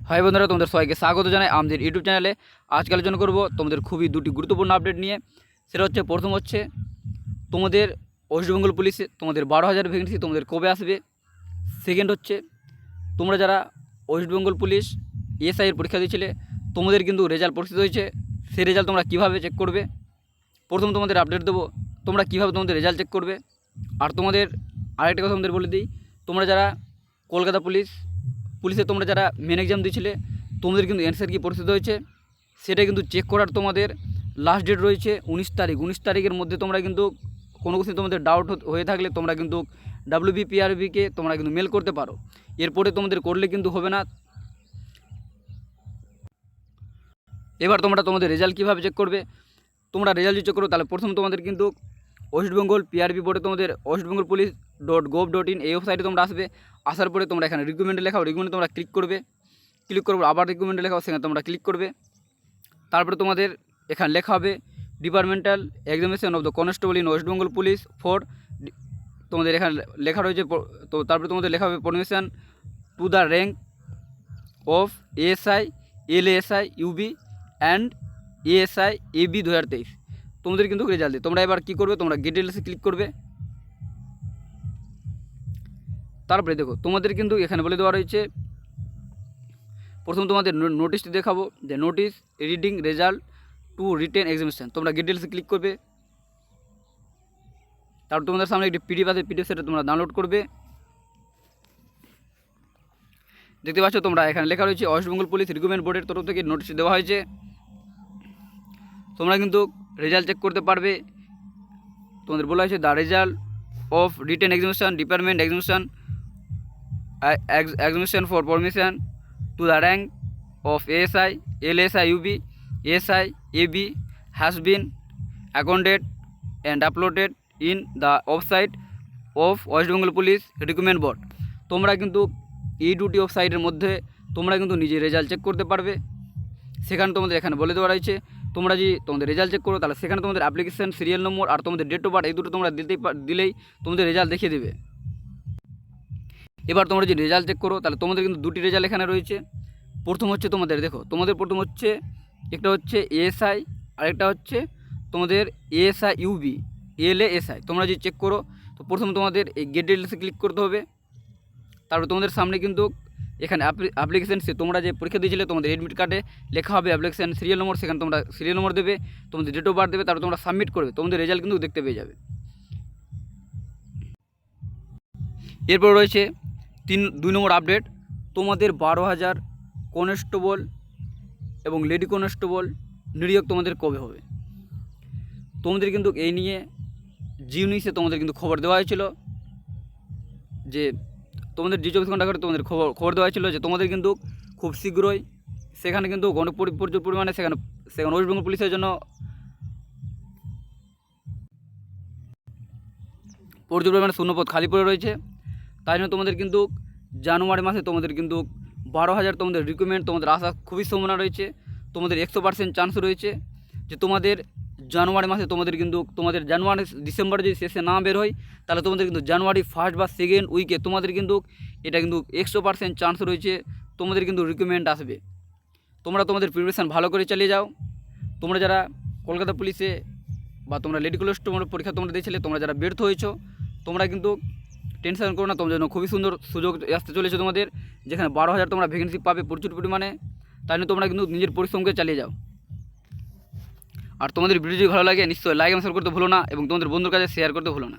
High বন্ধুরা, তোমাদের সবাইকে স্বাগত জানাই আমাদের ইউটিউব চ্যানেলে। আজকে আলোচনা করব তোমাদের খুবই দুটি গুরুত্বপূর্ণ আপডেট নিয়ে। সেটা হচ্ছে, প্রথম হচ্ছে তোমাদের ওয়েস্ট বেঙ্গল পুলিশে তোমাদের 12,000 ভ্যাকেন্সি তোমাদের কবে আসবে। সেকেন্ড হচ্ছে, তোমরা যারা ওয়েস্ট বেঙ্গল পুলিশ এসআইয়ের পরীক্ষা দিয়েছিলে তোমাদের কিন্তু রেজাল্ট প্রকাশিত হয়েছে। সেই রেজাল্ট তোমরা কীভাবে চেক করবে, প্রথম তোমাদের আপডেট দেবো তোমরা কীভাবে তোমাদের রেজাল্ট চেক করবে। আর তোমাদের আরেকটা কথা তোমাদের বলে দিই, তোমরা যারা কলকাতা পুলিশে তোমরা যারা মেন এক্সাম দিয়েছিলে তোমাদের কিন্তু অ্যান্সার কি প্রস্তুত হয়েছে সেটা কিন্তু চেক করার তোমাদের লাস্ট ডেট রয়েছে 19 তারিখ। 19 তারিখের মধ্যে তোমরা কিন্তু কোনো কিছু তোমাদের ডাউট হয়ে থাকলে তোমরা কিন্তু WBPRBকে তোমরা কিন্তু মেল করতে পারো। এরপরে তোমাদের করলে কিন্তু হবে না। এবার তোমরা তোমাদের রেজাল্ট কীভাবে চেক করবে, তোমরা রেজাল্ট চেক করো তাহলে প্রথম তোমাদের কিন্তু ওয়েস্ট বেঙ্গল PRB বোর্ডে তোমাদের westbengalpolice.gov.in এই ওয়েবসাইটে তোমরা আসবে। আসার পরে তোমরা এখানে রিকমেন্ডে লেখাও, রিকমেন্ডে তোমরা ক্লিক করবে, আবার রিকমেন্ডে লেখাও, সেখানে তোমরা ক্লিক করবে। তারপরে তোমাদের এখানে লেখা হবে departmental examination of the constable in West Bengal police for, তোমাদের এখানে লেখা রয়েছে। তো তারপরে তোমাদের লেখা হবে permission to the rank of ASI LASI UB and ASI AB 2023। তোমাদের কিন্তু রেজাল্ট দিই। তোমরা এবার কী করবে, তোমরা গেট ডিটেলসে ক্লিক করবে। তারপরে দেখো তোমাদের কিন্তু এখানে বলে দেওয়া রয়েছে, প্রথম তোমাদের নোটিশটি দেখাবো যে notice reading result to written examination. তোমরা গেট ডিটেলসে ক্লিক করবে। তারপর তোমাদের সামনে একটি PDF আছে, PDF সেটা তোমরা ডাউনলোড করবে। দেখতে পাচ্ছ তোমরা এখানে লেখা রয়েছে ওয়েস্ট বেঙ্গল পুলিশ রিক্রুটমেন্ট বোর্ডের তরফ থেকে নোটিশ দেওয়া হয়েছে। তোমরা কিন্তু রেজাল্ট চেক করতে পারবে। তোমাদের বলা হয়েছে the result of written examination department examination for permission to the rank of ASI LASI UB ASI AB has been accounted and uploaded in the website of West Bengal police recruitment board. তোমরা কিন্তু এই দুটি ওয়েবসাইটের মধ্যে তোমরা কিন্তু নিজে result check করতে পারবে। সেখানে তোমাদের এখানে বলে দেওয়া রয়েছে, তোমরা যদি তোমাদের রেজাল্ট চেক করো তাহলে সেখানে তোমাদের অ্যাপ্লিকেশন সিরিয়াল নম্বর আর তোমাদের ডেট অফ বার্থ এই দুটো তোমরা দিলেই তোমাদের রেজাল্ট দেখিয়ে দেবে। এবার তোমরা যদি রেজাল্ট চেক করো তাহলে তোমাদের কিন্তু দুটি রেজাল্ট এখানে রয়েছে। প্রথম হচ্ছে তোমাদের দেখো, তোমাদের প্রথম হচ্ছে একটা হচ্ছে ASI আর একটা হচ্ছে তোমাদের ASI UB LASI। তোমরা যদি চেক করো তো প্রথম তোমাদের এই গেট ডিটেলসে ক্লিক করতে হবে। তারপর তোমাদের সামনে কিন্তু এখানে অ্যাপ্লিকেশান তোমরা যে পরীক্ষা দিয়েছিলে তোমাদের এডমিট কার্ডে লেখা হবে অ্যাপ্লিকেশান সিরিয়াল নম্বর, সেখানে তোমরা সিরিয়াল নম্বর দেবে, তোমাদের ডেট অফ বার্থ দেবে, তারপর তোমরা সাবমিট করবে, তোমাদের রেজাল্ট কিন্তু দেখতে পেয়ে যাবে। এরপর রয়েছে 2 নম্বর আপডেট, তোমাদের 12,000 কনস্টেবল এবং লেডি কনস্টেবল নিয়োগ তোমাদের কবে হবে। তোমাদের কিন্তু এই নিয়ে G19-এ তোমাদের কিন্তু খবর দেওয়া হয়েছিল যে তোমাদের G24 ঘন্টা করে তোমাদের খবর দেওয়া হয়েছিল যে তোমাদের কিন্তু খুব শীঘ্রই সেখানে কিন্তু প্রচুর পরিমাণে সেখানে ওয়েস্ট বেঙ্গল পুলিশের জন্য প্রচুর পরিমাণে শূন্যপদ খালি পড়ে রয়েছে। তাই জন্য তোমাদের কিন্তু জানুয়ারি মাসে তোমাদের কিন্তু 12,000 তোমাদের রিক্রুটমেন্ট তোমাদের আসা খুবই সম্ভাবনা রয়েছে। তোমাদের 100% চান্স রয়েছে যে তোমাদের জানুয়ারি মাসে তোমাদের কিন্তু তোমাদের ডিসেম্বরে যদি শেষে না বের হয় তাহলে তোমাদের কিন্তু জানুয়ারি 1st বা 2nd উইকে তোমাদের কিন্তু এটা কিন্তু 100% চান্স রয়েছে তোমাদের কিন্তু রিক্রুটমেন্ট আসবে। তোমরা তোমাদের প্রিপারেশান ভালো করে চালিয়ে যাও। তোমরা যারা কলকাতা পুলিশে বা তোমরা লেডি কনস্টেবল পরীক্ষা তোমরা দিয়েছিলে, তোমরা যারা ব্যর্থ হয়েছো তোমরা কিন্তু টেনশন করো না, তোমাদের জন্য খুবই সুন্দর সুযোগ আসতে চলেছে তোমাদের, যেখানে 12,000 তোমরা ভ্যাকেন্সি পাবে প্রচুর পরিমাণে। তাই জন্য তোমরা কিন্তু নিজের পরিশ্রমকে চালিয়ে যাও। আর তোমাদের ভিডিও যদি ভালো লাগে নিশ্চয়ই লাইক এবং শেয়ার করতে ভুলো না এবং তোমাদের বন্ধুর কাছে শেয়ার করতে ভুলো না।